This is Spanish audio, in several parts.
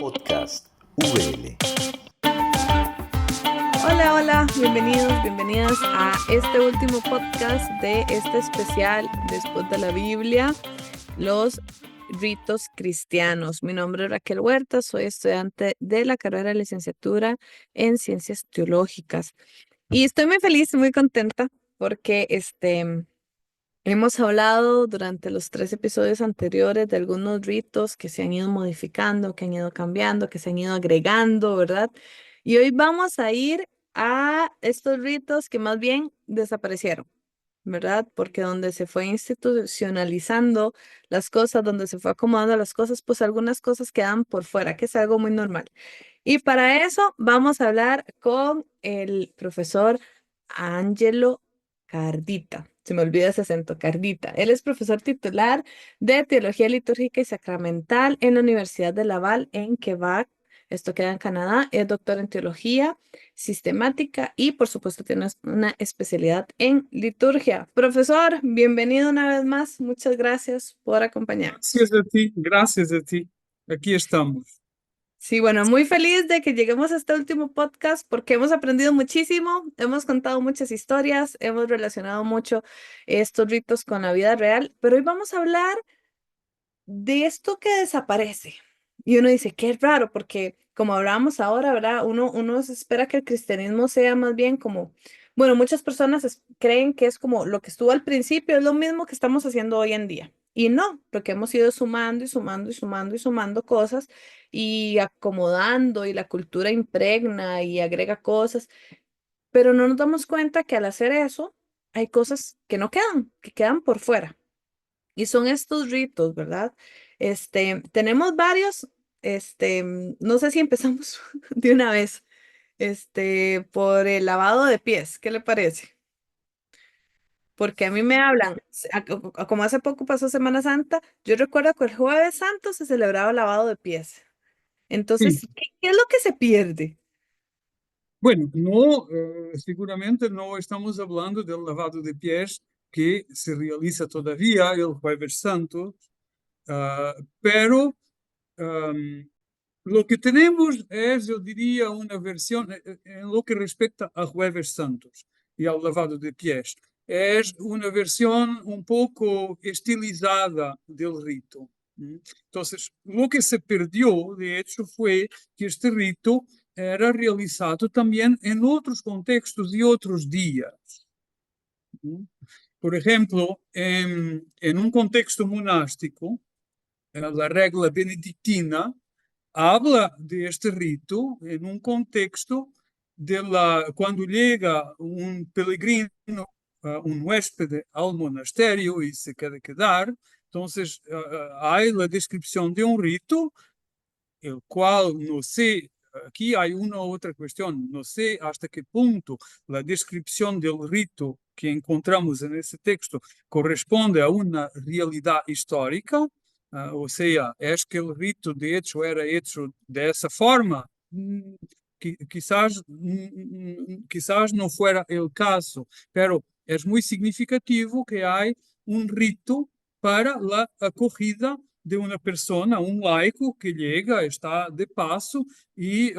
Podcast VL. Hola, hola, bienvenidos, bienvenidas a este último podcast de este especial después de la Biblia, los ritos cristianos. Mi nombre es Raquel Huerta, soy estudiante de la carrera de licenciatura en Ciencias Teológicas y estoy muy feliz, muy contenta porque hemos hablado durante los 3 episodios anteriores de algunos ritos que se han ido modificando, que han ido cambiando, que se han ido agregando, ¿verdad? Y hoy vamos a ir a estos ritos que más bien desaparecieron, ¿verdad? Porque donde se fue institucionalizando las cosas, donde se fue acomodando las cosas, pues algunas cosas quedan por fuera, que es algo muy normal. Y para eso vamos a hablar con el profesor Ángelo Cardita. Se me olvida ese acento, Cardita. Él es profesor titular de Teología Litúrgica y Sacramental en la Universidad de Laval en Quebec. Esto queda en Canadá. Es doctor en Teología Sistemática y, por supuesto, tiene una especialidad en liturgia. Profesor, bienvenido una vez más. Muchas gracias por acompañarnos. Gracias a ti. Aquí estamos. Sí, bueno, muy feliz de que lleguemos a este último podcast porque hemos aprendido muchísimo, hemos contado muchas historias, hemos relacionado mucho estos ritos con la vida real, pero hoy vamos a hablar de esto que desaparece. Y uno dice, qué raro, porque como hablábamos ahora, ¿verdad? Uno se espera que el cristianismo sea más bien como, bueno, muchas personas creen que es como lo que estuvo al principio, es lo mismo que estamos haciendo hoy en día. Y no, porque hemos ido sumando y sumando y sumando y sumando cosas y acomodando y la cultura impregna y agrega cosas, pero no nos damos cuenta que al hacer eso hay cosas que no quedan, que quedan por fuera. Y son estos ritos, ¿verdad? Tenemos varios, no sé si empezamos de una vez, por el lavado de pies, ¿qué le parece? Porque a mí me hablan, como hace poco pasó Semana Santa, yo recuerdo que el Jueves Santo se celebraba el lavado de pies. Entonces, Sí, ¿qué es lo que se pierde? bueno, no, seguramente no estamos hablando del lavado de pies que se realiza todavía el Jueves Santo, ah, pero lo que tenemos es, yo diría, una versión en lo que respecta a Jueves Santos y al lavado de pies. Es una versión un poco estilizada del rito. Entonces, lo que se perdió, de hecho, fue que este rito era realizado también en otros contextos y otros días. Por ejemplo, en un contexto monástico, la regla benedictina habla de este rito en un contexto cuando llega un peregrino, un huésped al monasterio y se quiere quedar. Entonces, hay la descripción de un rito, el cual no sé, aquí hay una otra cuestión, no sé hasta qué punto la descripción del rito que encontramos en ese texto corresponde a una realidad histórica, o sea, es que el rito de hecho era hecho de esa forma. Quizás no fuera el caso, pero es muy significativo que hay un rito para la acogida de una persona, un laico que llega, está de paso y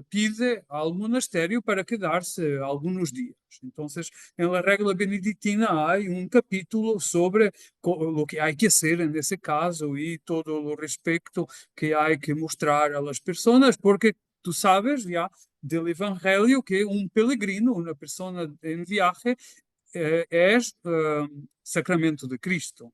pide al monasterio para quedarse algunos días. Entonces, en la regla benedictina hay un capítulo sobre lo que hay que hacer en ese caso y todo lo respecto que hay que mostrar a las personas, porque tú sabes ya del Evangelio que un peregrino, una persona en viaje, es sacramento de Cristo.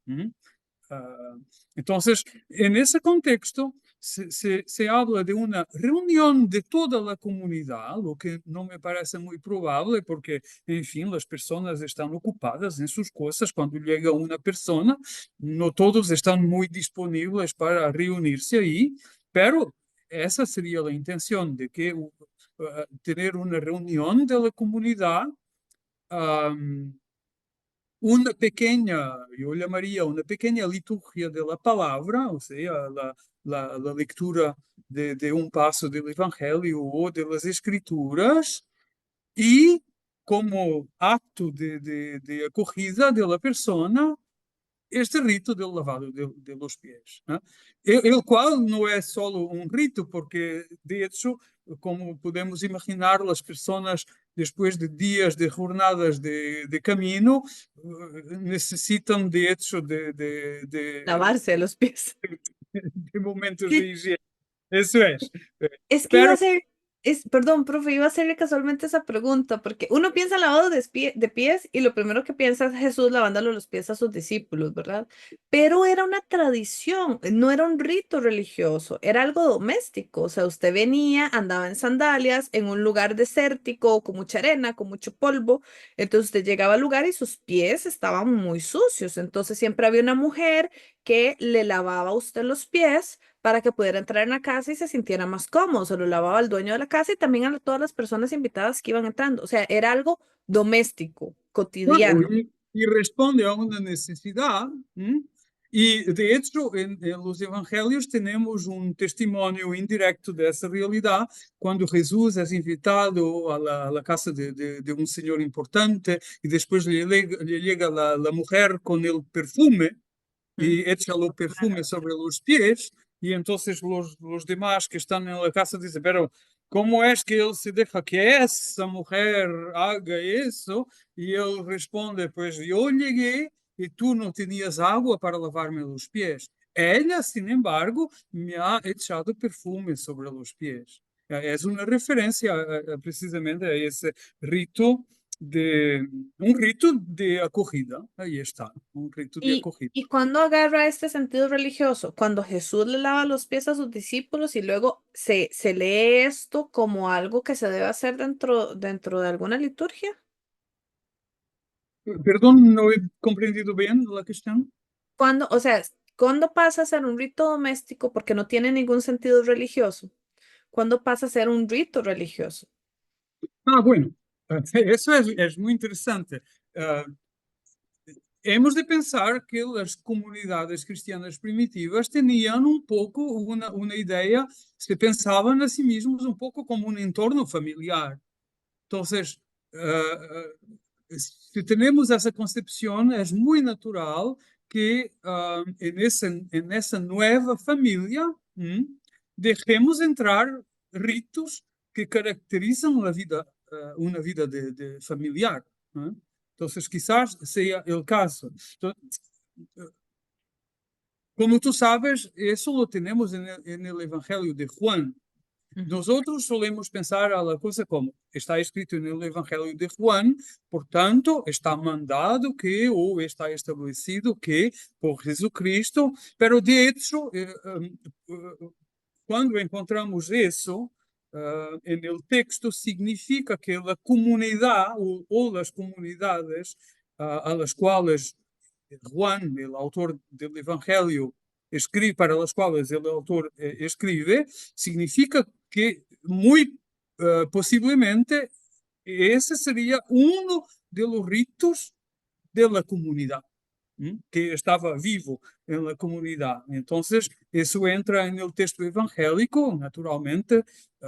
Entonces, en ese contexto, se habla de una reunión de toda la comunidad, lo que no me parece muy probable porque, en fin, las personas están ocupadas en sus cosas. Cuando llega una persona, no todos están muy disponibles para reunirse ahí, pero esa sería la intención de que tener una reunión de la comunidad. um, una pequeña, yo llamaría una pequeña liturgia de la palabra, o sea, la lectura de un paso del Evangelio o de las Escrituras, y como acto de acogida de la persona, este rito del lavado de los pies, ¿no? El cual no es solo un rito, porque de hecho, como podemos imaginar, las personas después de días de jornadas de camino necesitan de hecho Lavarse los pies. de momentos de Sí. higiene. Eso es. Es que iba Pero a ser, perdón, profe, iba a hacerle casualmente esa pregunta, porque uno piensa en lavado de pies y lo primero que piensa es Jesús lavándole los pies a sus discípulos, ¿verdad? Pero era una tradición, no era un rito religioso, era algo doméstico. O sea, usted venía, andaba en sandalias en un lugar desértico, con mucha arena, con mucho polvo. Entonces usted llegaba al lugar y sus pies estaban muy sucios. Entonces siempre había una mujer que le lavaba a usted los pies para que pudiera entrar en la casa y se sintiera más cómodo. Se lo lavaba al dueño de la casa y también a todas las personas invitadas que iban entrando. O sea, era algo doméstico, claro, cotidiano. y responde a una necesidad. ¿M? Y de hecho, en los evangelios tenemos un testimonio indirecto de esa realidad cuando Jesús es invitado a la casa de un señor importante y después le llega la mujer con el perfume Mm. y echa el perfume sobre los pies, y entonces los demás que están en la casa dicen, pero ¿cómo es que él se deja que esa mujer haga eso? Y él responde, pues yo llegué y tú no tenías agua para lavarme los pies. Ella, sin embargo, me ha echado perfume sobre los pies. Es una referencia precisamente a ese rito de un rito de acogida. Ahí está, un rito de acogida. Y cuando agarra este sentido religioso, cuando Jesús le lava los pies a sus discípulos y luego se lee esto como algo que se debe hacer dentro de alguna liturgia. Perdón, no he comprendido bien la cuestión. Cuando, o sea, ¿cuándo pasa a ser un rito doméstico porque no tiene ningún sentido religioso? ¿Cuándo pasa a ser un rito religioso? Ah, bueno, eso es muy interesante. Ah, hemos de pensar que las comunidades cristianas primitivas tenían un poco una idea, se pensaban a sí mismos un poco como un entorno familiar. Entonces, si tenemos esa concepción, es muy natural que en esa nueva familia dejemos entrar ritos que caracterizan la vida, una vida de familiar. ¿Eh? Entonces, quizás sea el caso. Entonces, como tú sabes, eso lo tenemos en el Evangelio de Juan. Ujú. Nosotros solemos pensar a la cosa como está escrito en el Evangelio de Juan, por tanto, está mandado que, o está establecido que, por Jesucristo, pero de hecho, cuando encontramos eso en el texto, significa que la comunidad o las comunidades a las cuales Juan, el autor del Evangelio, escribe, para las cuales el autor escribe, significa que muy posiblemente ese sería uno de los ritos de la comunidad, que estaba vivo en la comunidad. Entonces, eso entra en el texto evangélico, naturalmente,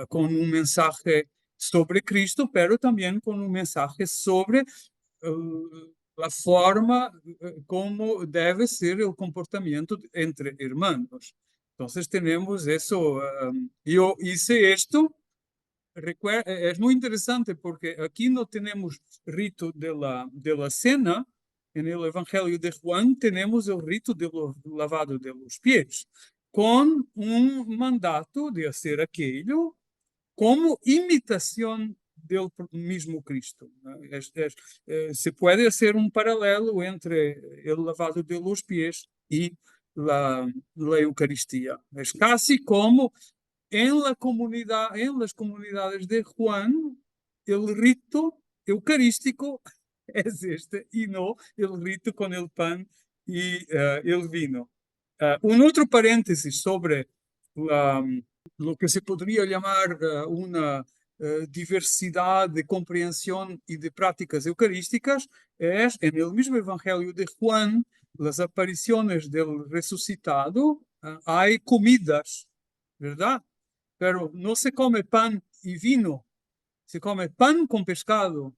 con un mensaje sobre Cristo, pero también con un mensaje sobre la forma como debe ser el comportamiento entre hermanos. Entonces tenemos eso. Yo hice esto. Es muy interesante porque aquí no tenemos rito de la cena. En el Evangelio de Juan tenemos el rito del lavado de los pies, con un mandato de hacer aquello como imitación del mismo Cristo. Se puede hacer un paralelo entre el lavado de los pies y la Eucaristía. Es casi como en la comunidad, en las comunidades de Juan, el rito eucarístico es este y no el rito con el pan y el vino. Un otro paréntesis sobre lo que se podría llamar una diversidad de comprensión y de prácticas eucarísticas es en el mismo Evangelio de Juan, las apariciones del resucitado, hay comidas, ¿verdad? Pero no se come pan y vino, se come pan con pescado.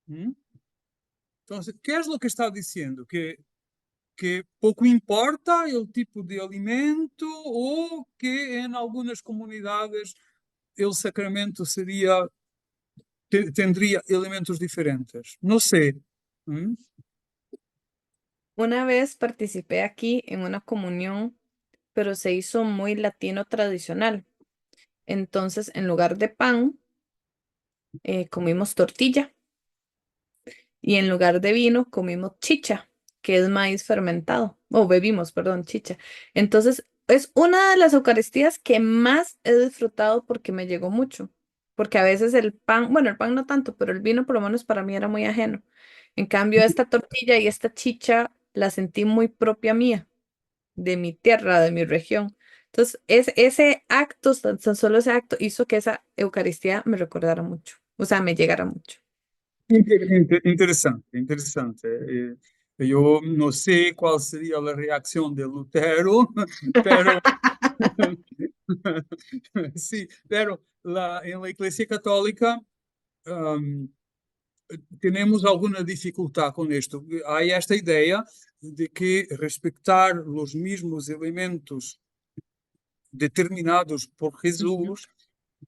¿Mm? Entonces, ¿qué es lo que está diciendo? Que pouco importa o tipo de alimento ou que em algumas comunidades o sacramento tendría elementos diferentes. No sé. ¿Mm? Una vez participé aquí en una comunión, pero se hizo muy latino tradicional. Entonces, en lugar de pan, comimos tortilla y en lugar de vino comimos chicha, que es maíz fermentado, o bebimos, perdón, chicha. Entonces, es una de las Eucaristías que más he disfrutado porque me llegó mucho, porque a veces el pan, bueno, el pan no tanto, pero el vino por lo menos para mí era muy ajeno. En cambio, esta tortilla y esta chicha la sentí muy propia mía, de mi tierra, de mi región. Entonces, ese acto, tan solo ese acto hizo que esa Eucaristía me recordara mucho, o sea, me llegara mucho. Interessante, interessante. Eu não sei qual seria a reação de Lutero, pero sí, pero en la Iglesia Católica tenemos alguna dificultad con esto. Hay esta idea de que respetar los mismos elementos determinados por Ujú. Jesús,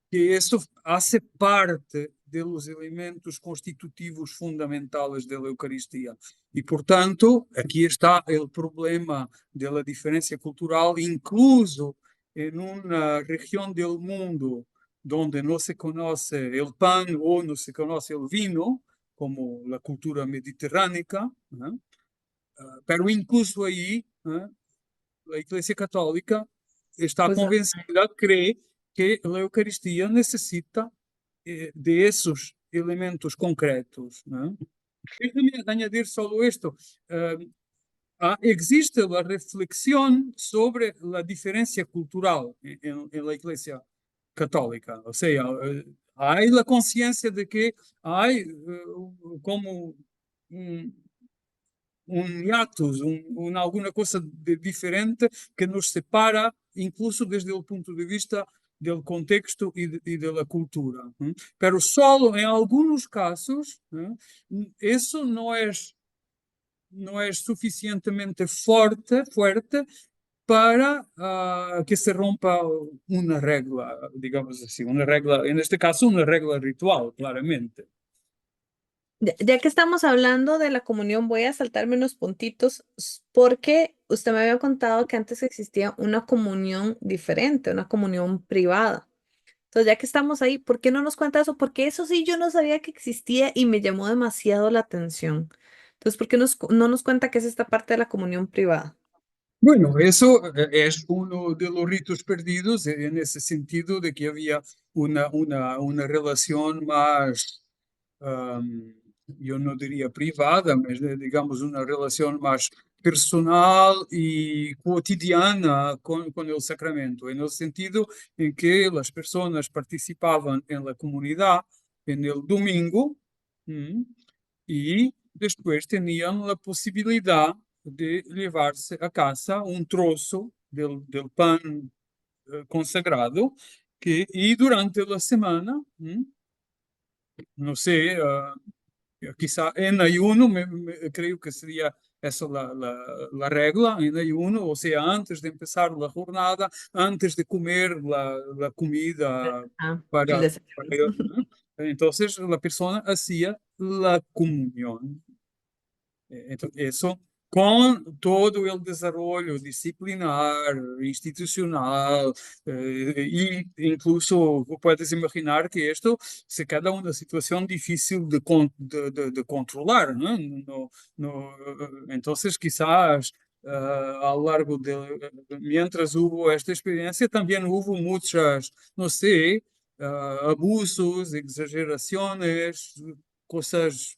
que eso hace parte de los elementos constitutivos fundamentales de la Eucaristía. Y por tanto, aquí está el problema de la diferencia cultural, incluso en una región del mundo donde no se conoce el pan o no se conoce el vino, como la cultura mediterránea, ¿eh? Pero incluso ahí, ¿eh? La Iglesia Católica está Pues convencida, cree que la Eucaristía necesita de esos elementos concretos, ¿no? Déjame añadir solo esto. Existe la reflexión sobre la diferencia cultural en la Iglesia Católica. O sea, hay la conciencia de que hay como un, un hiatus, alguna cosa diferente que nos separa, incluso desde el punto de vista del contexto y de la cultura. Pero solo en algunos casos eso no es suficientemente fuerte para que se rompa una regla, digamos así, una regla, en este caso una regla ritual, claramente. ya que estamos hablando de la comunión, voy a saltarme unos puntitos porque usted me había contado que antes existía una comunión diferente, una comunión privada. Entonces, ya que estamos ahí, ¿por qué no nos cuenta eso? Porque eso sí yo no sabía que existía y me llamó demasiado la atención. Entonces, ¿por qué no nos cuenta qué es esta parte de la comunión privada? Bueno, eso es uno de los ritos perdidos en ese sentido de que había una relación más, am, yo no diría privada, pero digamos una relación más personal y cotidiana con el sacramento, en el sentido en que las personas participaban en la comunidad en el domingo, ¿m? Y después tenían la posibilidad de llevarse a casa un trozo del pan consagrado y durante la semana, no sé, quizá en ayuno, creo que sería esa la regla, en ayuno, o sea, antes de empezar la jornada, antes de comer la comida Ah, el para, desayuno. entonces la persona hacía la comunión. Entonces, eso con todo el desarrollo disciplinar, institucional, y incluso puedes imaginar que esto se queda una situación difícil de controlar, ¿no? Entonces, quizás a lo largo mientras hubo esta experiencia, también hubo muchas, no sé, abusos, exageraciones, cosas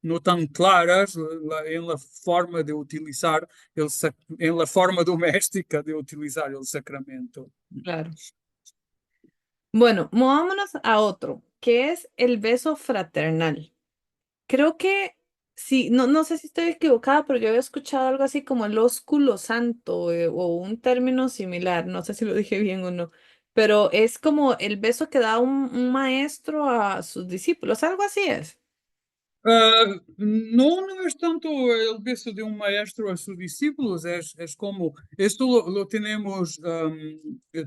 no tan claras en la forma de utilizar en la forma doméstica de utilizar el sacramento. Claro. Bueno, movámonos a otro, que es el beso fraternal. Creo que sí, no sé si estoy equivocada, pero yo había escuchado algo así como el ósculo santo, o un término similar, no sé si lo dije bien o no, pero es como el beso que da un maestro a sus discípulos, algo así es. No es tanto el beso de un maestro a sus discípulos, es como, esto lo tenemos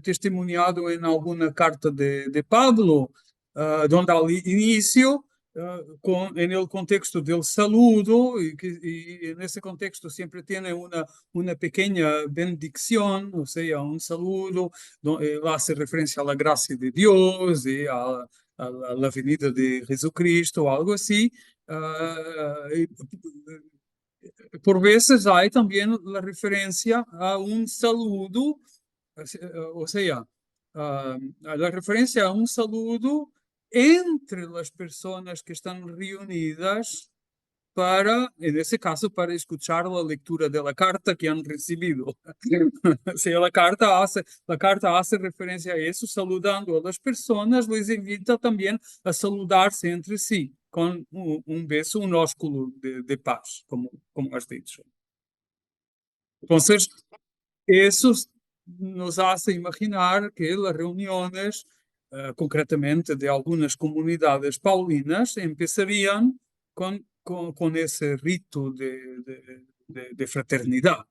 testimoniado en alguna carta de Pablo, donde al inicio, en el contexto del saludo, y en ese contexto siempre tiene una pequeña bendición, o sea, un saludo, hace referencia a la gracia de Dios y a la venida de Jesucristo o algo así. Por veces hay también la referencia a un saludo, o sea, a la referencia a un saludo entre las personas que están reunidas para, en ese caso, para escuchar la lectura de la carta que han recibido. O sea, la carta hace referencia a eso, saludando a las personas, les invita también a saludarse entre sí con un beso, un ósculo de paz, como has dicho. Entonces, eso nos hace imaginar que las reuniones, concretamente de algunas comunidades paulinas, empezarían con ese rito de fraternidad.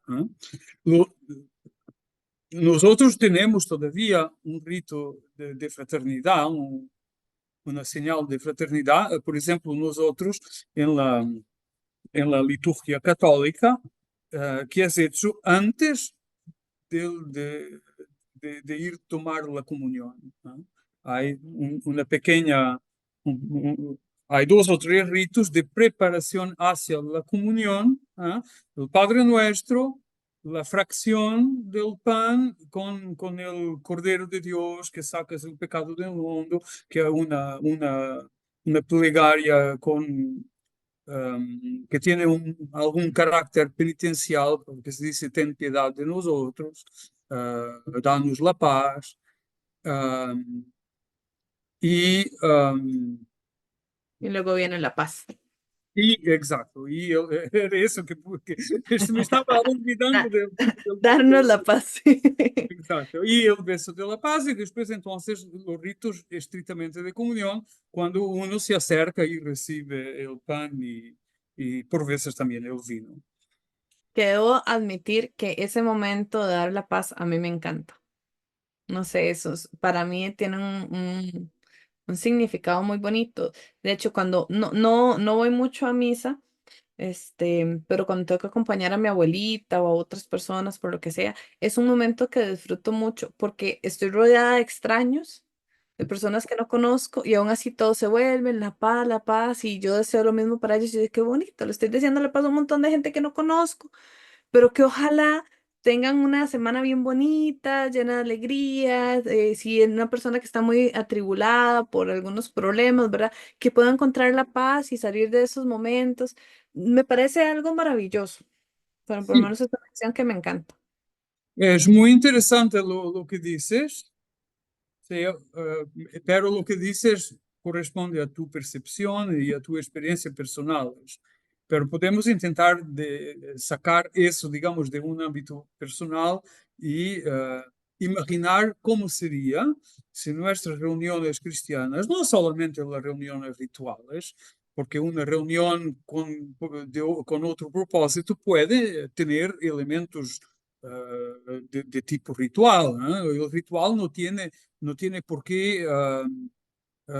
Nosotros tenemos todavía un rito de fraternidad, una señal de fraternidad. Por ejemplo, nosotros en la liturgia católica, que es hecho antes de ir tomar la comunión, ¿no? Hay una pequeña, hay 2 o 3 ritos de preparación hacia la comunión, ¿ah? El Padre Nuestro, la fracción del pan con el Cordero de Dios que sacas el pecado del mundo, que es una plegaria que tiene algún carácter penitencial, porque se dice, ten piedad de nosotros, danos la paz. Y, Y luego viene la paz. exacto, era eso que se me estaba olvidando Da- del darnos la paz. exacto. Y el beso de la paz, y después entonces los ritos estrictamente de comunión, cuando uno se acerca y recibe el pan y por veces también el vino. Que debo admitir que ese momento de dar la paz a mí me encanta. No sé, para mí tiene un significado muy bonito. De hecho, cuando no voy mucho a misa, pero cuando tengo que acompañar a mi abuelita o a otras personas, por lo que sea, es un momento que disfruto mucho porque estoy rodeada de extraños, de personas que no conozco y aún así todos se vuelven la paz, y yo deseo lo mismo para ellos y digo, qué bonito, le estoy deseando la paz a un montón de gente que no conozco, pero que ojalá tengan una semana bien bonita, llena de alegría. Si es una persona que está muy atribulada por algunos problemas, ¿verdad? Que pueda encontrar la paz y salir de esos momentos. Me parece algo maravilloso, pero por lo Sí, menos es una acción que me encanta. es muy interesante lo que dices. Sí, pero lo que dices corresponde a tu percepción y a tu experiencia personales. Pero podemos intentar sacar eso, digamos, de un ámbito personal y imaginar cómo sería si nuestras reuniones cristianas, no solamente las reuniones rituales, porque una reunión con otro propósito puede tener elementos de tipo ritual, ¿no? El ritual no tiene por qué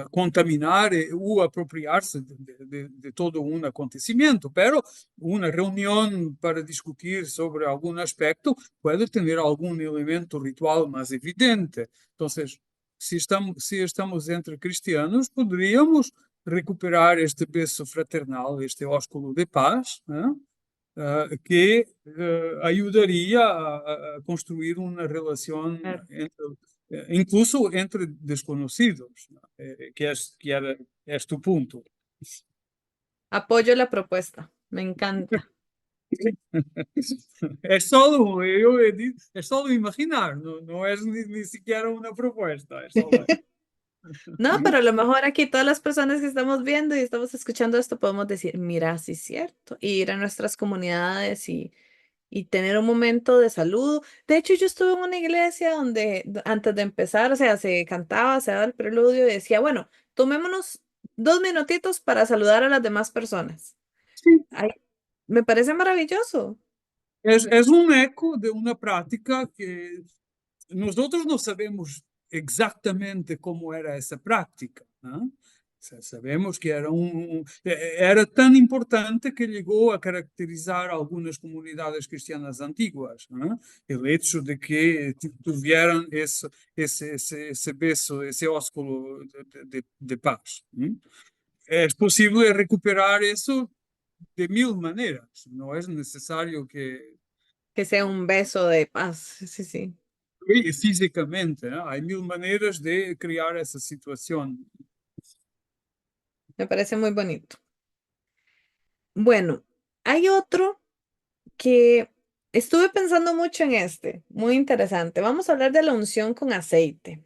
contaminar o apropiarse de todo un acontecimiento, pero una reunión para discutir sobre algún aspecto puede tener algún elemento ritual más evidente. Entonces, si estamos entre cristianos, podríamos recuperar este beso fraternal, este ósculo de paz, ¿no? Que ayudaría a construir una relación incluso entre desconocidos, ¿no? Que es tu punto. Apoyo la propuesta, me encanta. Es solo imaginar, no es ni siquiera una propuesta, es solo. No, pero a lo mejor aquí todas las personas que estamos viendo y estamos escuchando esto podemos decir, mira, sí es cierto, y ir a nuestras comunidades y tener un momento de saludo. De hecho, yo estuve en una iglesia donde antes de empezar, o sea, se cantaba, se daba el preludio y decía, bueno, tomémonos 2 minutitos para saludar a las demás personas. Sí, Ay, me parece maravilloso. es un eco de una práctica que nosotros no sabemos exactamente cómo era esa práctica, ¿no? Sabemos que era tan importante que llegó a caracterizar algunas comunidades cristianas antiguas, ¿no? El hecho de que tuvieran ese beso, ese ósculo de paz, ¿no? Es posible recuperar eso de mil maneras, no es necesario que Que sea un beso de paz. Sí, sí. físicamente, ¿no? Hay mil maneras de crear esa situación. Me parece muy bonito. Bueno, hay otro que estuve pensando mucho en este, muy interesante. Vamos a hablar de la unción con aceite,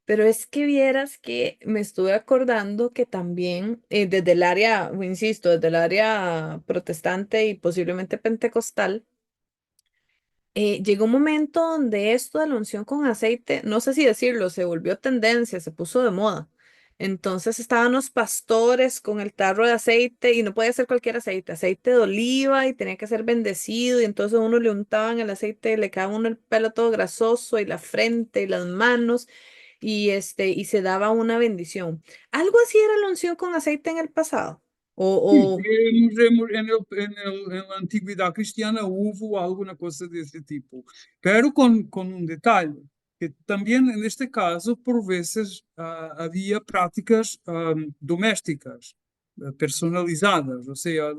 pero es que vieras que me estuve acordando que también desde el área, insisto, desde el área protestante y posiblemente pentecostal, llegó un momento donde esto de la unción con aceite, no sé si decirlo, se volvió tendencia, se puso de moda. Entonces estaban los pastores con el tarro de aceite y no podía ser cualquier aceite, aceite de oliva y tenía que ser bendecido y entonces uno le untaban el aceite, le quedaba uno el pelo todo grasoso y la frente y las manos y se daba una bendición. Algo así era la unción con aceite en el pasado. Sí, O en la antigüedad cristiana hubo alguna cosa de ese tipo, pero con un detalle, que también en este caso por veces había prácticas domésticas, personalizadas, o sea,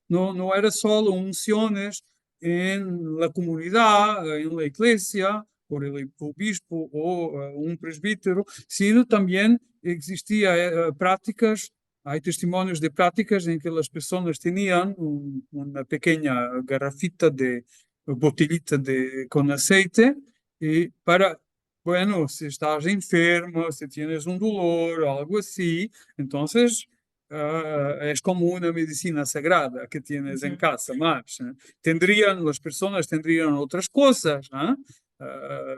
no era solo unciones en la comunidad, en la iglesia, por el obispo o un presbítero, sino también existía prácticas. Hay testimonios de prácticas en que las personas tenían una pequeña garrafita de botellita con aceite y bueno, si estás enfermo, si tienes un dolor o algo así, entonces es como una medicina sagrada que tienes en Ujú. casa más. Las personas tendrían otras cosas, ¿eh? Ah,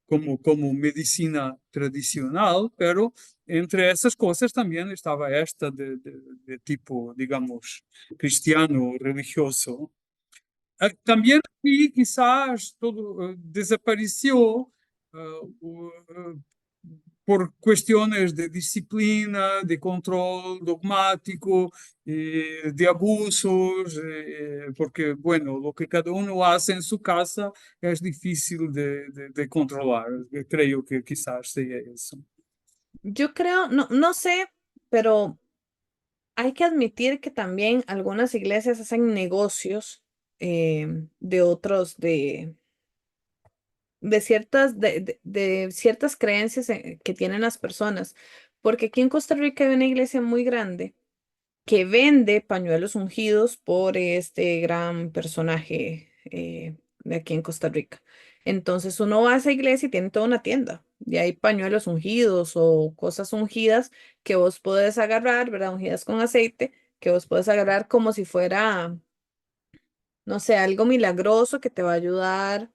como medicina tradicional, pero entre esas cosas también estaba esta de tipo, digamos, cristiano, religioso. También aquí quizás todo desapareció por cuestiones de disciplina, de control dogmático, de abusos, porque, bueno, lo que cada uno hace en su casa es difícil de controlar. Creo que quizás sea eso. Yo creo, no sé, pero hay que admitir que también algunas iglesias hacen negocios de otros, de ciertas creencias que tienen las personas. Porque aquí en Costa Rica hay una iglesia muy grande que vende pañuelos ungidos por este gran personaje de aquí en Costa Rica. Entonces uno va a esa iglesia y tiene toda una tienda y hay pañuelos ungidos o cosas ungidas que vos podés agarrar, ¿verdad? Ungidas con aceite, que vos podés agarrar como si fuera, no sé, algo milagroso que te va a ayudar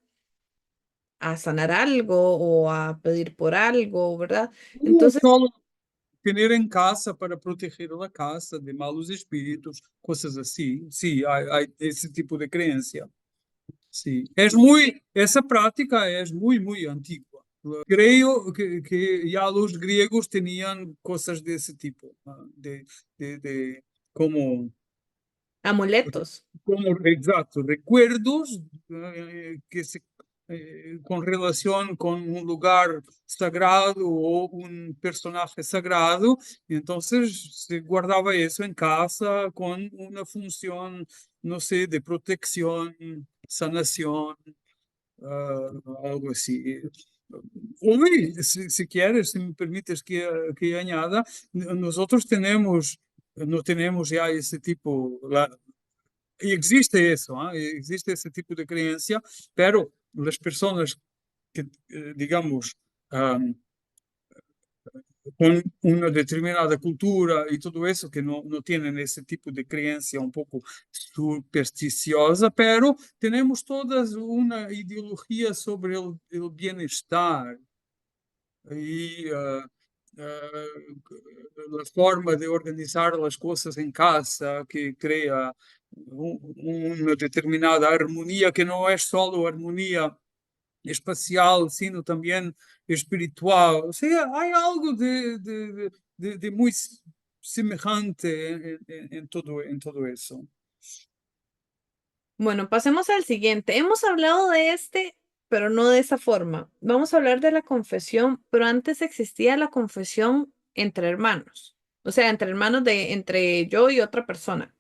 a sanar algo o a pedir por algo, ¿verdad? Entonces, Solo tener en casa para proteger la casa de malos espíritus, cosas así. Sí, hay ese tipo de creencia. Sí, esa práctica es muy antigua. Creo que ya los griegos tenían cosas de ese tipo, de como, amuletos. exacto, recuerdos con relación con un lugar sagrado o un personaje sagrado, y entonces se guardaba eso en casa con una función, no sé, de protección, sanación, algo así. Hoy, si quieres, si me permites que añada, nosotros no tenemos ya ese tipo, y existe eso, existe ese tipo de creencia, pero las personas que, digamos, am, con una determinada cultura y todo eso, que no tienen ese tipo de creencia un poco supersticiosa, pero tenemos todas una ideología sobre el bienestar y la forma de organizar las cosas en casa que crea una determinada armonía que no es solo armonía espacial, sino también espiritual. O sea, hay algo de muy semejante en todo eso. Bueno, pasemos al siguiente. Hemos hablado de este, pero no de esa forma. Vamos a hablar de la confesión, pero antes existía la confesión entre hermanos. O sea, entre hermanos entre yo y otra persona,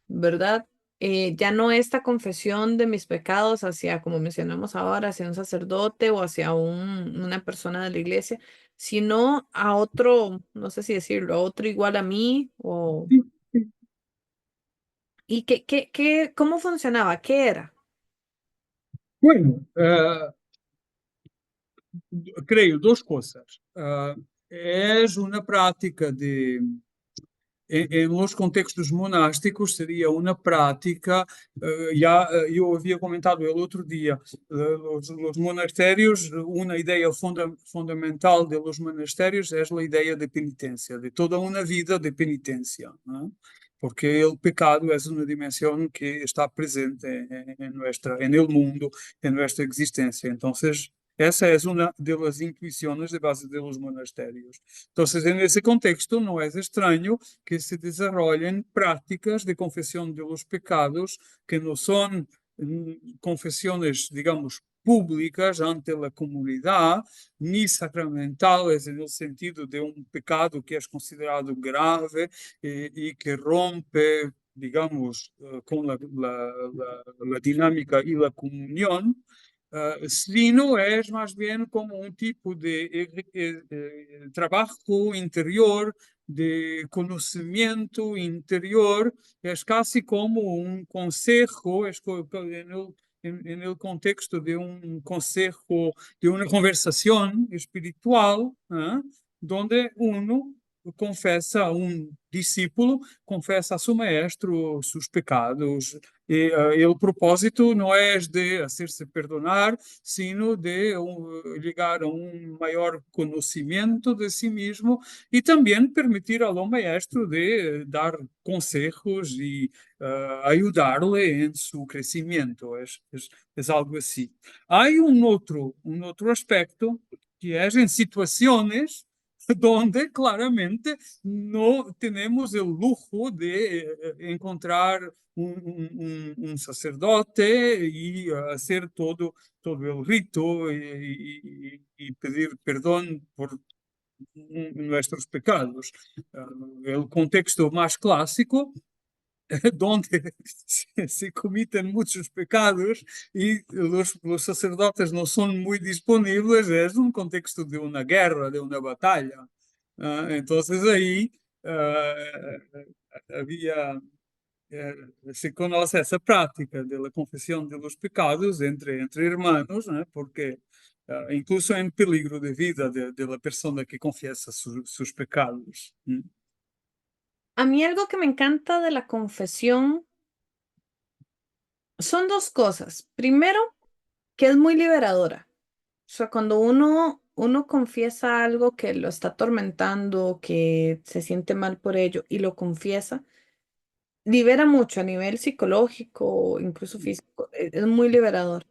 ¿verdad? Ya no esta confesión de mis pecados hacia, como mencionamos ahora, hacia un sacerdote o hacia una persona de la iglesia, sino a otro, no sé si decirlo, a otro igual a mí o... Sí, sí. ¿Y cómo funcionaba? ¿Qué era? Bueno, creio duas coisas. É uma prática de em los contextos monásticos seria uma prática, já eu havia comentado el outro dia, los monastérios, uma ideia fundamental de los monastérios é a ideia de penitência, de toda uma vida de penitência, não é? Porque o pecado é uma dimensão que está presente en el mundo, en nuestra existência. Então, essa é uma das intuições de base de los monastérios. Entonces, en ese contexto, no es extraño que se desarrollen prácticas de confesión de los pecados que no son confesiones, digamos, públicas ante la comunidad, ni sacramentales en el sentido de un pecado que es considerado grave y que rompe, digamos, con la dinámica y la comunión, sino é mais bem como um tipo de trabalho interior, de conhecimento interior, é quase como um conselho, en el contexto de um conselho, de uma conversação espiritual, donde uno confessa a um discípulo, confessa a seu maestro seus pecados. E o propósito não é de fazer-se perdonar, sino de llegar a um maior conhecimento de si mesmo e também permitir ao maestro de dar conselhos e ajudar-lhe em seu crescimento. É algo assim. Há um outro aspecto que é em situações donde claramente no tenemos el lujo de encontrar un sacerdote y hacer todo el rito y pedir perdón por nuestros pecados. El contexto más clásico donde se cometen muchos pecados y los sacerdotes no son muy disponibles, es un contexto de una guerra, de una batalla. Entonces ahí había, se conoce esa práctica de la confesión de los pecados entre hermanos, porque incluso en peligro de vida de la persona que confiesa sus pecados. A mí algo que me encanta de la confesión son dos cosas. Primero, que es muy liberadora. O sea, cuando uno confiesa algo que lo está atormentando, que se siente mal por ello y lo confiesa, libera mucho a nivel psicológico, incluso físico. Es muy liberador.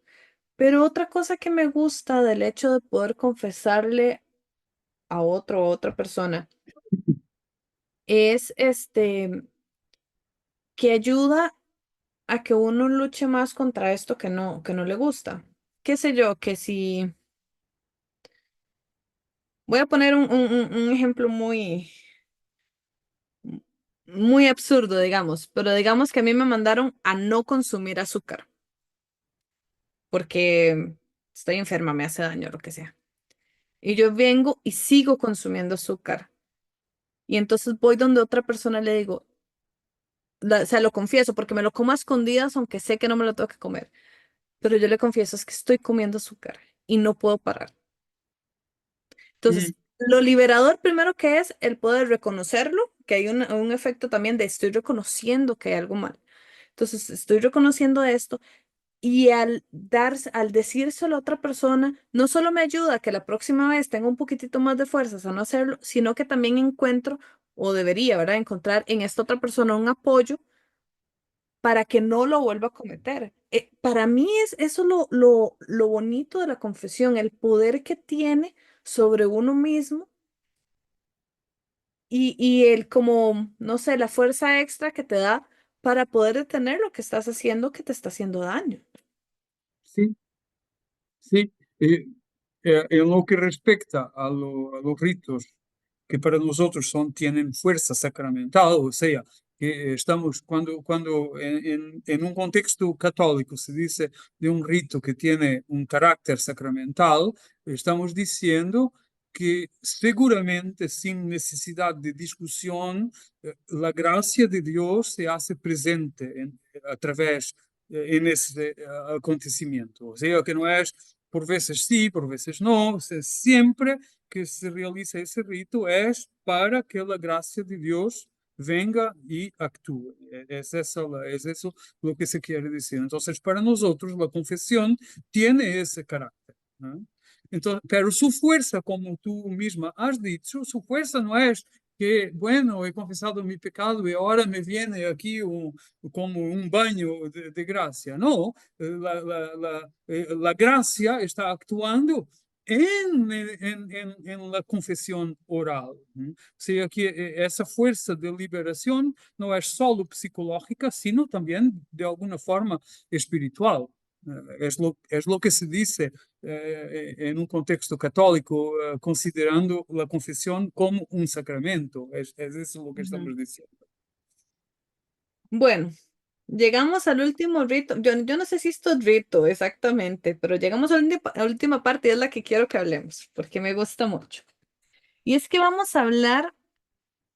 Pero otra cosa que me gusta del hecho de poder confesarle a otra persona, es que ayuda a que uno luche más contra esto que no le gusta. Qué sé yo, que si voy a poner un ejemplo muy absurdo, digamos, pero digamos que a mí me mandaron a no consumir azúcar porque estoy enferma, me hace daño, lo que sea. Y yo vengo y sigo consumiendo azúcar. Y entonces voy donde otra persona y le digo, o sea, lo confieso porque me lo como a escondidas, aunque sé que no me lo tengo que comer. Pero yo le confieso, es que estoy comiendo azúcar y no puedo parar. Entonces, lo liberador primero que es el poder reconocerlo, que hay un efecto también de estoy reconociendo que hay algo mal. Entonces, estoy reconociendo esto Y al decírselo a otra persona, no solo me ayuda a que la próxima vez tenga un poquitito más de fuerzas a no hacerlo, sino que también encuentro, o debería, ¿verdad? Encontrar en esta otra persona un apoyo para que no lo vuelva a cometer. Para mí es eso lo bonito de la confesión, el poder que tiene sobre uno mismo y el como, no sé, la fuerza extra que te da para poder detener lo que estás haciendo que te está haciendo daño. Sí, sí. En lo que respecta a los ritos que para nosotros tienen fuerza sacramental, o sea, que estamos, cuando en un contexto católico se dice de un rito que tiene un carácter sacramental, estamos diciendo que seguramente sin necesidad de discusión, la gracia de Dios se hace presente a través en ese acontecimiento. O sea, que no es por veces sí, por veces no, o sea, siempre que se realiza ese rito es para que la gracia de Dios venga y actúe. Es eso lo que se quiere decir. Entonces, para nosotros, la confesión tiene ese carácter, ¿no? Entonces, pero su fuerza, como tú misma has dicho, su fuerza no es que, bueno, he confesado mi pecado y ahora me viene aquí como un baño de gracia. No, la gracia está actuando en la confesión oral. O sea que esa fuerza de liberación no es solo psicológica, sino también de alguna forma espiritual. Es lo que se dice en un contexto católico, considerando la confesión como un sacramento. Es eso lo que Ujú. estamos diciendo. Bueno, llegamos al último rito. Yo no sé si esto es rito exactamente, pero llegamos a la última parte y es la que quiero que hablemos, porque me gusta mucho. Y es que vamos a hablar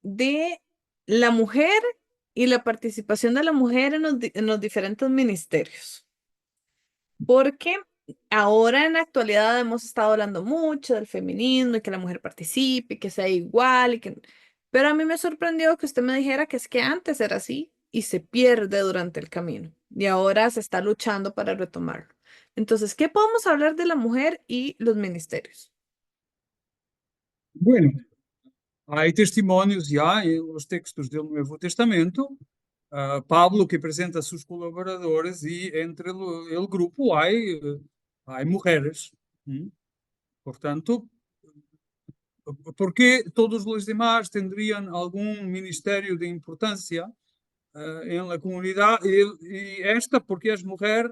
de la mujer y la participación de la mujer en los diferentes ministerios. Porque ahora en la actualidad hemos estado hablando mucho del feminismo y que la mujer participe, y que sea igual, pero a mí me sorprendió que usted me dijera que es que antes era así y se pierde durante el camino y ahora se está luchando para retomarlo. Entonces, ¿qué podemos hablar de la mujer y los ministerios? Bueno, hay testimonios ya en los textos del Nuevo Testamento. Pablo que presenta a sus colaboradores y entre el grupo hay mujeres. ¿Mm? Por tanto, ¿por qué todos los demás tendrían algún ministerio de importancia en la comunidad y esta, porque es mujer,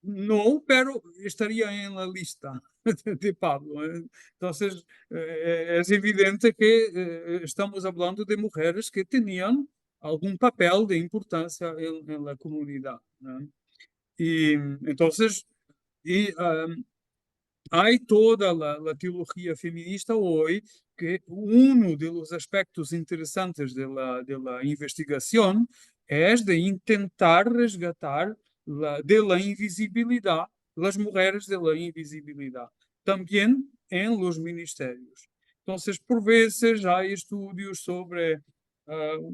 no, pero estaría en la lista de Pablo? Entonces, es evidente que estamos hablando de mujeres que tenían algún papel de importancia en la comunidad, ¿no? Y entonces, y, hay toda la teología feminista hoy que uno de los aspectos interesantes de la investigación es de intentar resgatar de la invisibilidad, las mujeres de la invisibilidad, también en los ministerios. Entonces, por veces hay estudios sobre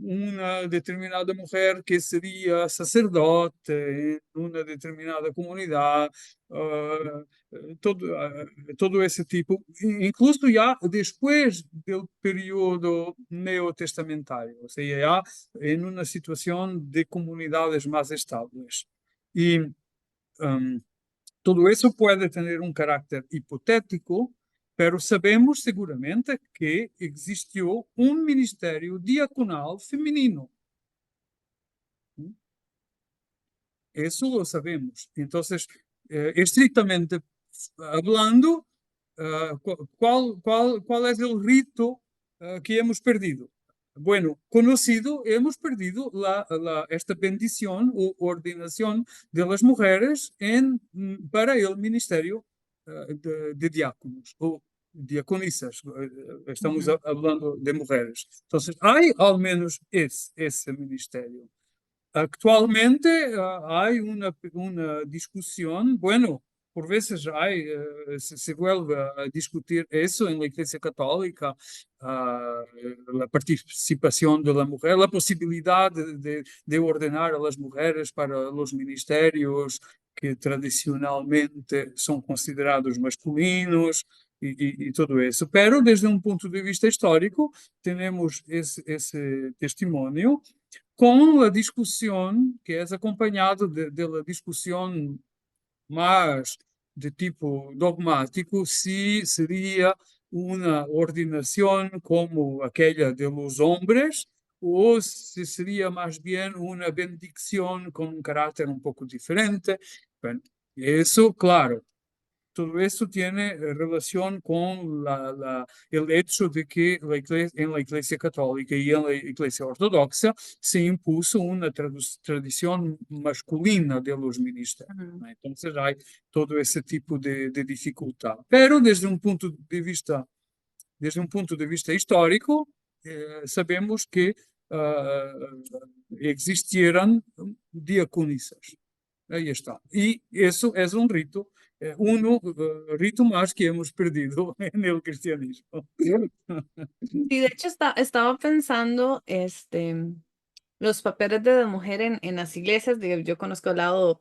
una determinada mujer que sería sacerdote en una determinada comunidad, uh, todo ese tipo, incluso ya después del periodo neotestamentario, o sea, ya en una situación de comunidades más estables. Y todo eso puede tener un carácter hipotético, pero sabemos seguramente que existió un ministerio diaconal femenino. Eso lo sabemos. Entonces, estrictamente hablando, ¿cuál es el rito que hemos perdido? Bueno, conocido, hemos perdido esta bendición o ordenación de las mujeres para el ministerio de diáconos o diaconisas. Estamos Ujú. hablando de mujeres. Entonces, hay al menos ese ministerio. Actualmente hay una discusión, bueno, por veces se vuelve a discutir eso en la Iglesia Católica, la participación de la mujer, la posibilidad de ordenar a las mujeres para los ministerios. que tradicionalmente são considerados masculinos e tudo isso. Pero, desde um ponto de vista histórico, temos esse testemunho com a discussão, que é acompanhado da discussão mais de tipo dogmático, se seria uma ordenação como aquela de los hombres, ou se seria mais bem uma bendição com um caráter um pouco diferente. Bueno, eso, claro, todo eso tiene relación con el hecho de que en la Iglesia Católica y en la Iglesia Ortodoxa se impuso una tradición masculina de los ministerios, Ujú. ¿no? Entonces hay todo ese tipo de dificultad. Pero desde un punto de vista histórico, sabemos que existieran diaconisas. Ahí está. Y eso es un rito, rito más que hemos perdido en el cristianismo. Sí, de hecho estaba pensando los papeles de la mujer en las iglesias. Yo conozco el lado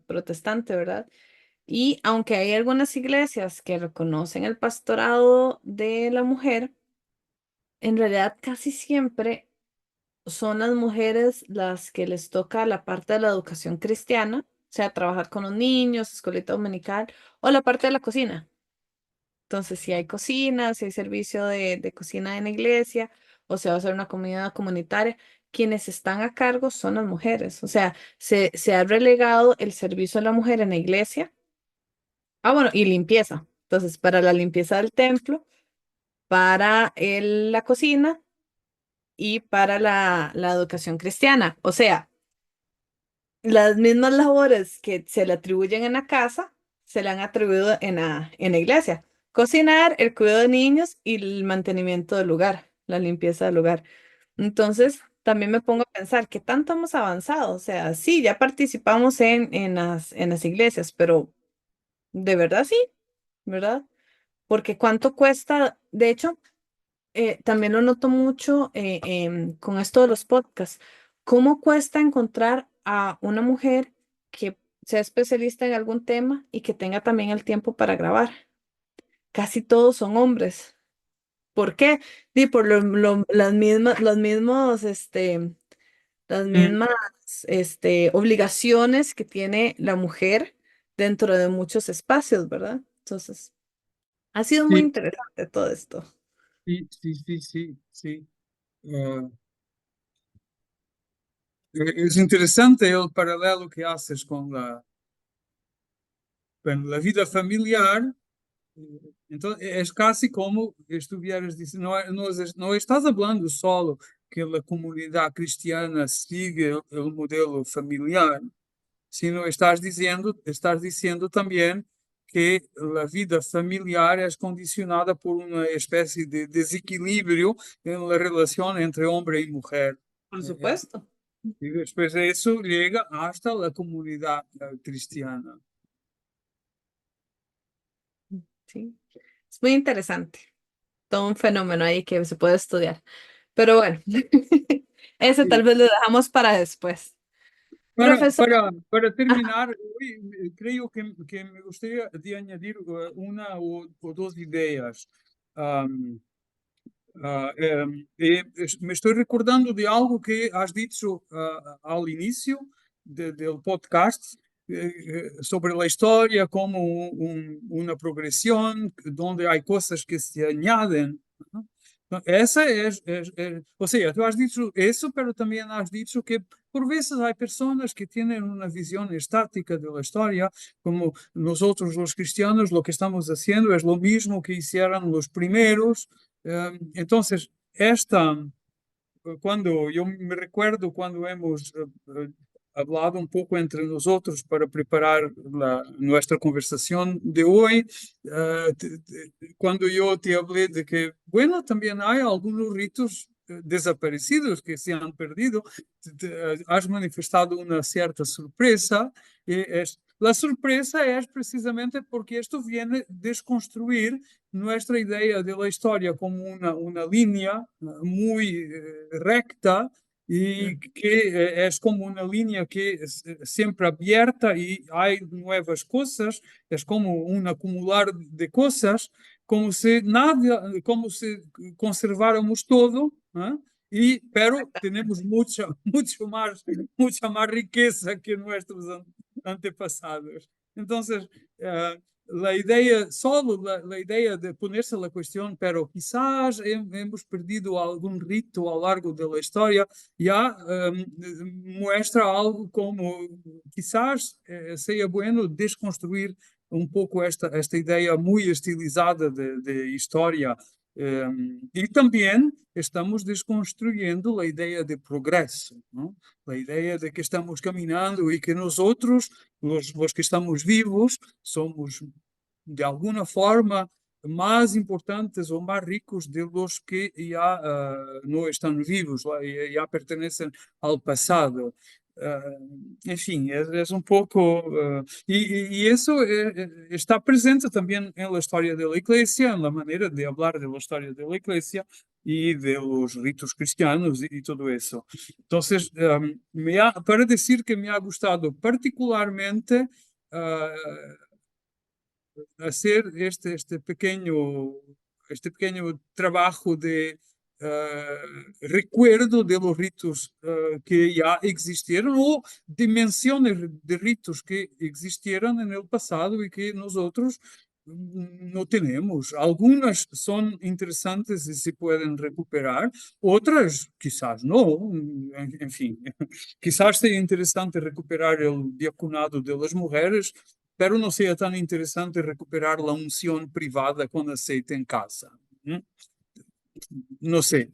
protestante, ¿verdad? Y aunque hay algunas iglesias que reconocen el pastorado de la mujer, en realidad casi siempre son las mujeres las que les toca la parte de la educación cristiana, o sea, trabajar con los niños, escuelita dominical, o la parte de la cocina. Entonces, si hay cocina, si hay servicio de cocina en la iglesia, o se va a hacer una comida comunitaria, quienes están a cargo son las mujeres. O sea, se ha relegado el servicio a la mujer en la iglesia. Ah, bueno, y limpieza. Entonces, para la limpieza del templo, para la cocina y para la educación cristiana. O sea, las mismas labores que se le atribuyen en la casa, se le han atribuido en la iglesia. Cocinar, el cuidado de niños y el mantenimiento del lugar, la limpieza del lugar. Entonces, también me pongo a pensar, ¿qué tanto hemos avanzado? O sea, sí, ya participamos en las iglesias, pero de verdad sí, ¿verdad? Porque cuánto cuesta, de hecho, también lo noto mucho con esto de los podcasts. ¿Cómo cuesta encontrar a una mujer que sea especialista en algún tema y que tenga también el tiempo para grabar? Casi todos son hombres. ¿Por qué? Por las Mm, mismas obligaciones que tiene la mujer dentro de muchos espacios, ¿verdad? Entonces, ha sido muy sí, interesante todo esto. sí, sí, sí, sí, sí. Es interesante el paralelo que haces con la vida familiar. Entonces, es casi como estuvieras diciendo, no estás hablando solo que la comunidad cristiana sigue el modelo familiar, sino estás diciendo también que la vida familiar es condicionada por una especie de desequilibrio en la relación entre hombre y mujer. Por Eh, supuesto. Y después de eso llega hasta la comunidad cristiana. Sí, es muy interesante. Todo un fenómeno ahí que se puede estudiar. Pero bueno, ese tal Sí. vez lo dejamos para después. Para, Profesor, para, para ajá, terminar, creo que me gustaría de añadir una o dos ideas. Am, Me estoy recordando de algo que has dicho al inicio del podcast sobre la historia como una progresión donde hay cosas que se añaden, ¿no? Esa o sea, tú has dicho eso, pero también has dicho que por veces hay personas que tienen una visión estática de la historia, como nosotros los cristianos lo que estamos haciendo es lo mismo que hicieron los primeros. Entonces, cuando yo me recuerdo cuando hemos hablado un poco entre nosotros para preparar nuestra conversación de hoy, cuando yo te hablé de que, bueno, también hay algunos ritos desaparecidos que se han perdido, has manifestado una cierta sorpresa. La sorpresa es precisamente porque esto viene a desconstruir nuestra idea de la historia como una línea muy recta y que es como una línea que es siempre abierta y hay nuevas cosas, es como un acumular de cosas, como si nada, como si conserváramos todo, ¿ah? Pero tenemos mucha más riqueza que nuestros antepasados. Entonces, la idea, solo la idea de ponerse la cuestión, pero quizás hemos perdido algún rito a lo largo de la historia, ya muestra algo como quizás sea bueno desconstruir un poco esta idea muy estilizada de historia. Y también estamos desconstruyendo la idea de progreso, ¿no? La idea de que estamos caminando y que nosotros, los que estamos vivos, somos de alguna forma más importantes o más ricos de los que ya no están vivos, ya pertenecen al pasado. Enfim, es un poco... y eso está presente también en la historia de la Iglesia, en la manera de hablar de la historia de la Iglesia y de los ritos cristianos y todo eso. Entonces, para decir que me ha gustado particularmente hacer este pequeño trabajo de recuerdo de los ritos que ya existieron o dimensiones de ritos que existieron en el pasado y que nosotros no tenemos. Algunas son interesantes y se pueden recuperar, otras quizás no. En fin, quizás sea interesante recuperar el diaconado de las mujeres, pero não seria tão interessante recuperar a unção privada com aceite em casa. Não sei,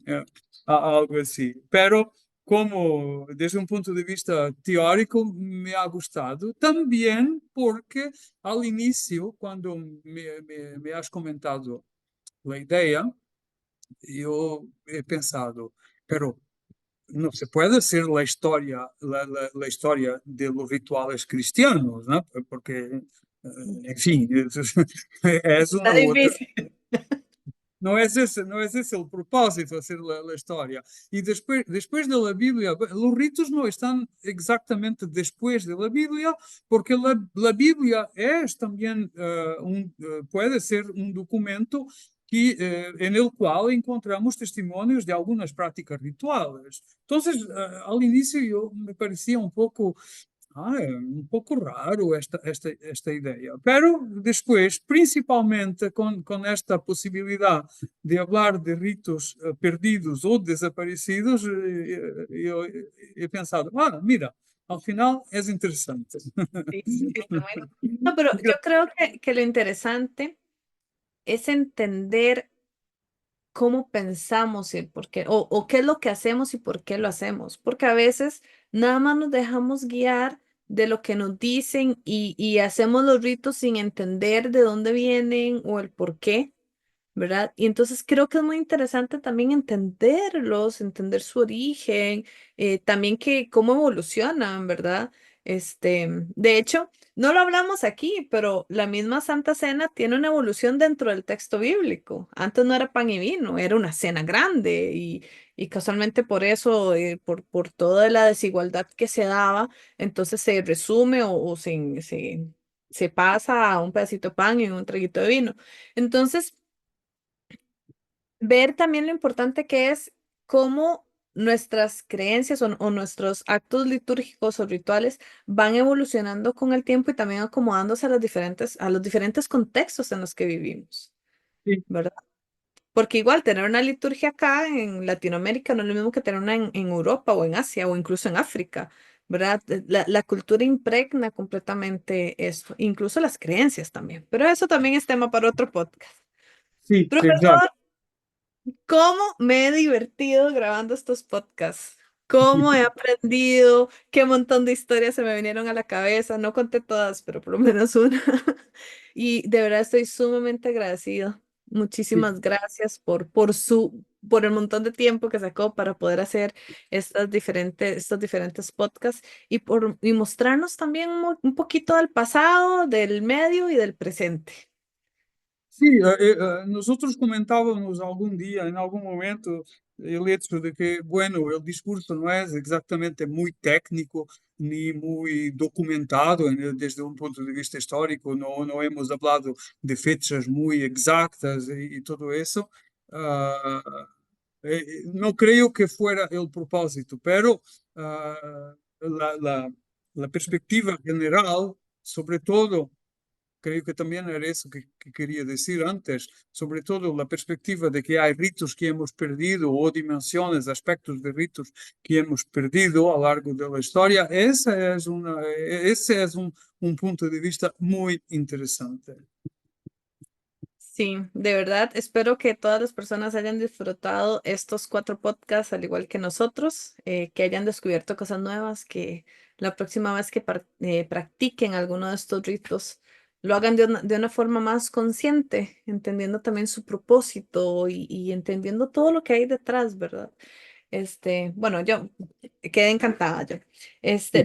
algo assim. Pero, como desde um ponto de vista teórico, me ha gostado. Também porque, ao início, quando me has comentado a ideia, eu he pensado, pero no se puede hacer la historia de los rituales cristianos, ¿no? Porque, en fin, es Está una u otra. difícil. No es ese el propósito, hacer la historia. Y después de la Biblia, los ritos no están exactamente después de la Biblia, porque la Biblia es también, puede ser un documento en el cual encontramos testimonios de algunas prácticas rituales. Entonces, al inicio me parecía un poco un pouco raro esta ideia. Pero depois, principalmente com esta possibilidade de falar de ritos perdidos ou desaparecidos, eu he pensado, mira, al final é interessante. Sí, está bueno. No, pero yo creo que lo interesante es entender cómo pensamos y el por qué, o qué es lo que hacemos y por qué lo hacemos, porque a veces nada más nos dejamos guiar de lo que nos dicen y hacemos los ritos sin entender de dónde vienen o el por qué, ¿verdad? Y entonces creo que es muy interesante también entenderlos, entender su origen, también que cómo evolucionan, ¿verdad? De hecho, no lo hablamos aquí, pero la misma Santa Cena tiene una evolución dentro del texto bíblico. Antes no era pan y vino, era una cena grande y casualmente por eso, por toda la desigualdad que se daba, entonces se resume o se pasa a un pedacito de pan y un traguito de vino. Entonces, ver también lo importante que es cómo nuestras creencias o nuestros actos litúrgicos o rituales van evolucionando con el tiempo y también acomodándose a los diferentes contextos en los que vivimos, Sí, ¿verdad? Porque igual tener una liturgia acá en Latinoamérica no es lo mismo que tener una en Europa o en Asia o incluso en África, ¿verdad? La cultura impregna completamente eso, incluso las creencias también. Pero eso también es tema para otro podcast. sí, exato. Profesor, ¿cómo me he divertido grabando estos podcasts? ¿Cómo he aprendido? ¿Qué montón de historias se me vinieron a la cabeza? No conté todas, pero por lo menos una. Y de verdad estoy sumamente agradecido. Sí. Muchísimas gracias por el montón de tiempo que sacó para poder hacer estos diferentes podcasts y mostrarnos también un poquito del pasado, del medio y del presente. Sí, nosotros comentávamos algum dia, em algum momento, el hecho de que, bueno, el discurso no es exactamente muy técnico ni muy documentado desde un punto de vista histórico, no hemos hablado de fechas muy exactas y todo eso. ah, no creo que fuera el propósito, pero la, la- la perspectiva general, sobre todo, creo que también era eso que quería decir antes, sobre todo la perspectiva de que hay ritos que hemos perdido o dimensiones, aspectos de ritos que hemos perdido a lo largo de la historia. Ese es un punto de vista muy interesante. Sí, de verdad, espero que todas las personas hayan disfrutado estos 4 podcasts al igual que nosotros, que hayan descubierto cosas nuevas, que la próxima vez que practiquen alguno de estos ritos lo hagan de una forma más consciente, entendiendo también su propósito y entendiendo todo lo que hay detrás, ¿verdad? Bueno, yo quedé encantada yo.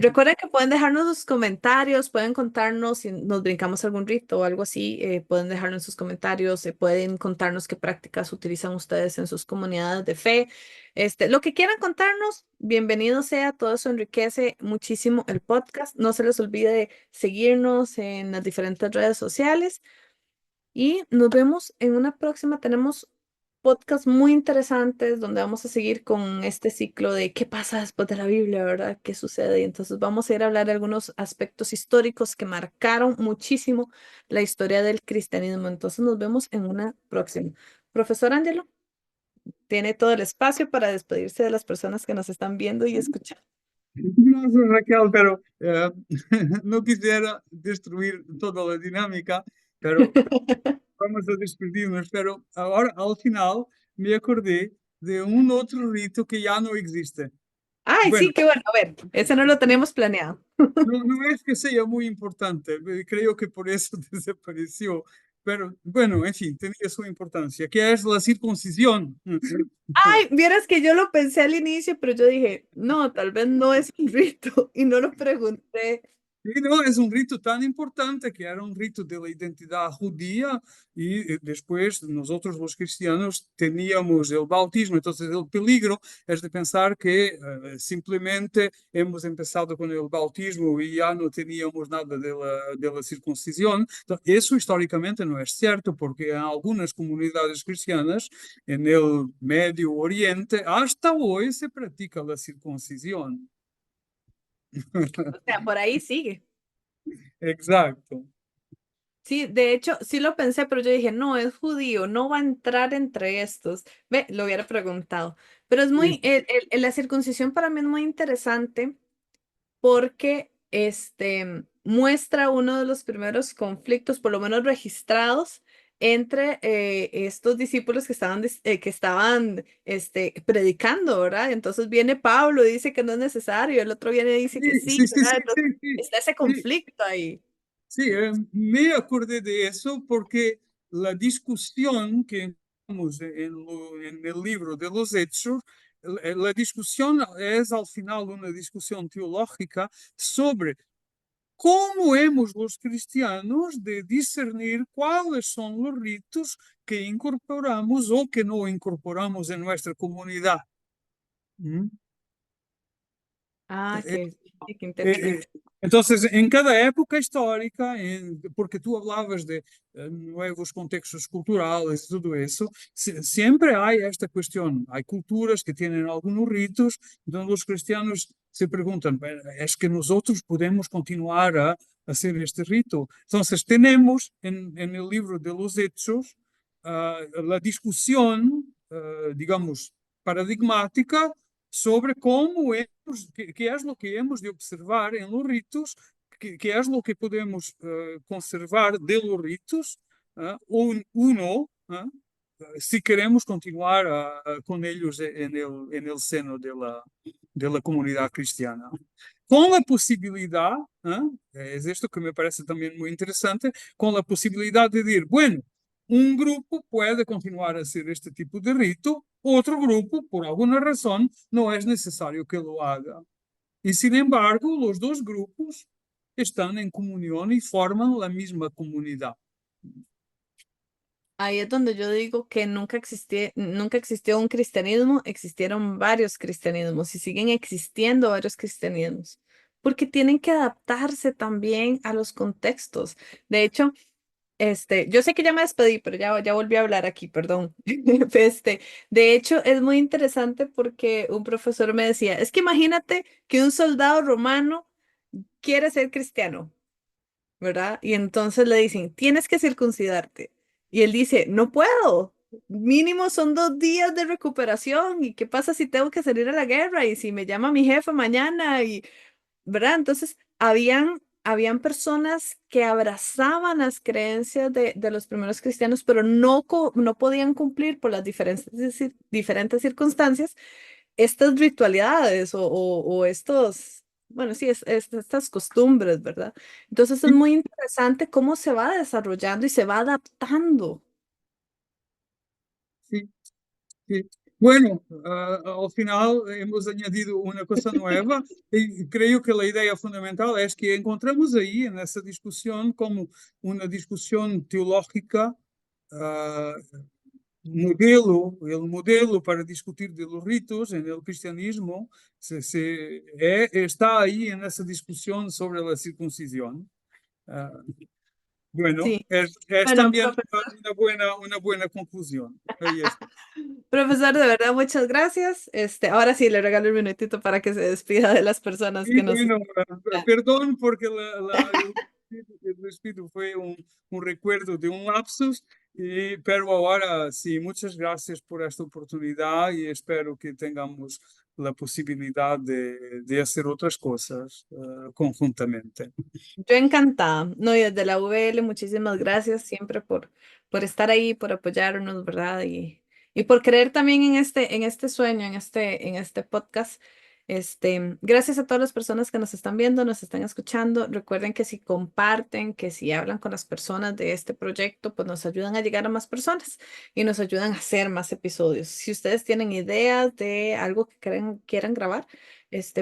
Recuerden que pueden dejarnos sus comentarios, pueden contarnos si nos brincamos algún rito o algo así, pueden dejarnos sus comentarios, pueden contarnos qué prácticas utilizan ustedes en sus comunidades de fe. Lo que quieran contarnos, bienvenido sea, todo eso enriquece muchísimo el podcast. No se les olvide seguirnos en las diferentes redes sociales. Y nos vemos en una próxima. Tenemos podcasts muy interesantes donde vamos a seguir con este ciclo de qué pasa después de la Biblia, ¿verdad? ¿Qué sucede? Y entonces vamos a ir a hablar de algunos aspectos históricos que marcaron muchísimo la historia del cristianismo. Entonces nos vemos en una próxima. Profesor Ángelo, tiene todo el espacio para despedirse de las personas que nos están viendo y escuchando. No sé, Raquel, pero no quisiera destruir toda la dinámica, pero vamos a despedirnos. Pero ahora, al final, me acordé de un otro rito que ya no existe. Ay, Bueno, sí, qué bueno. A ver, ese no lo teníamos planeado. no es que sea muy importante, creo que por eso desapareció, pero bueno, en fin, tenía su importancia, que es la circuncisión. Ay, vieras que yo lo pensé al inicio, pero yo dije, no, tal vez no es un rito y no lo pregunté. Sí, no, es un rito tan importante que era un rito de la identidad judía y después nosotros los cristianos teníamos el bautismo. Entonces el peligro es de pensar que simplemente hemos empezado con el bautismo y ya no teníamos nada de la circuncisión. Entonces, eso históricamente no es cierto porque en algunas comunidades cristianas en el Medio Oriente hasta hoy se practica la circuncisión. O sea, por ahí sigue. Exacto. Sí, de hecho, sí lo pensé, pero yo dije, no, es judío, no va a entrar entre estos. Ve, lo hubiera preguntado. Pero es Sí. muy, la circuncisión para mí es muy interesante porque muestra uno de los primeros conflictos, por lo menos registrados, entre estos discípulos que estaban predicando, ¿verdad? Entonces viene Pablo y dice que no es necesario, el otro viene y dice que Sí, sí, sí, sí, ¿verdad? sí, Entonces sí, sí, está ese sí, conflicto ahí. sí, me acordé de eso porque la discusión que encontramos en el libro de los Hechos, la discusión es al final una discusión teológica sobre cómo hemos los cristianos de discernir cuáles son los ritos que incorporamos o que no incorporamos en nuestra comunidad. ¿Mm? Ah, Eh, qué Eh, interesante. entonces, en cada época histórica, porque tú hablabas de nuevos contextos culturales y todo eso, siempre hay esta cuestión. Hay culturas que tienen algunos ritos, entonces los cristianos se preguntan, ¿es que nosotros podemos continuar a hacer este rito? Entonces, tenemos en el libro de los Hechos la discusión, digamos, paradigmática sobre cómo qué es lo que hemos de observar en los ritos, qué es lo que podemos conservar de los ritos, uno, si queremos continuar con ellos en el seno de la comunidad cristiana. Con la posibilidad, es esto que me parece también muy interesante, con la posibilidad de decir, bueno, un grupo puede continuar a hacer este tipo de rito, otro grupo, por alguna razón, no es necesario que lo haga. Y sin embargo, los dos grupos están en comunión y forman la misma comunidad. Ahí es donde yo digo que nunca existió un cristianismo, existieron varios cristianismos y siguen existiendo varios cristianismos, porque tienen que adaptarse también a los contextos. De hecho, yo sé que ya me despedí, pero ya volví a hablar aquí, perdón. De hecho, es muy interesante porque un profesor me decía, es que imagínate que un soldado romano quiere ser cristiano, ¿verdad? Y entonces le dicen, tienes que circuncidarte. Y él dice, no puedo. Mínimo son 2 días de recuperación. ¿Y qué pasa si tengo que salir a la guerra? Y si me llama mi jefe mañana, y, ¿verdad? Entonces, habían personas que abrazaban las creencias de los primeros cristianos, pero no podían cumplir por las diferentes circunstancias estas ritualidades o estos, bueno, sí, estas costumbres, ¿verdad? Entonces es muy interesante cómo se va desarrollando y se va adaptando. Sí, sí. Bueno, al final hemos añadido una cosa nueva y creo que la idea fundamental es que encontramos ahí en esa discusión como una discusión teológica, ah, el modelo para discutir de los ritos en el cristianismo está ahí en esa discusión sobre la circuncisión. Ah, bueno, Sí. es Bueno, también una buena conclusión. Ahí está. profesor, de verdad, muchas gracias. Ahora sí le regalo un minutito para que se despida de las personas Y que nos bueno, escuchan. perdón porque el despido fue un recuerdo de un lapsus, pero ahora sí, muchas gracias por esta oportunidad y espero que tengamos la posibilidad de hacer otras cosas conjuntamente. Yo encantada. No, y desde la UVL, muchísimas gracias siempre por estar ahí, por apoyarnos, ¿verdad? Y por creer también en este sueño, en este podcast. Gracias a todas las personas que nos están viendo, nos están escuchando. Recuerden que si comparten, que si hablan con las personas de este proyecto, pues nos ayudan a llegar a más personas y nos ayudan a hacer más episodios. Si ustedes tienen ideas de algo que quieran grabar,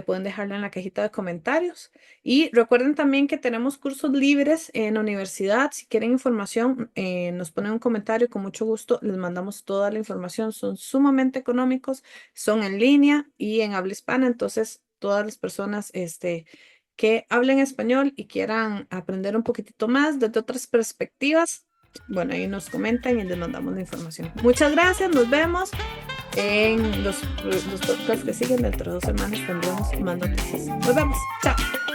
pueden dejarlo en la cajita de comentarios. Y recuerden también que tenemos cursos libres en la universidad. Si quieren información, nos ponen un comentario. Con mucho gusto les mandamos toda la información. Son sumamente económicos, son en línea y en habla hispana. Entonces, todas las personas que hablen español y quieran aprender un poquitito más desde otras perspectivas, bueno, ahí nos comentan y les mandamos la información. Muchas gracias, nos vemos. En los podcasts que siguen, dentro de 2 semanas tendremos más noticias. Nos vemos. Chao.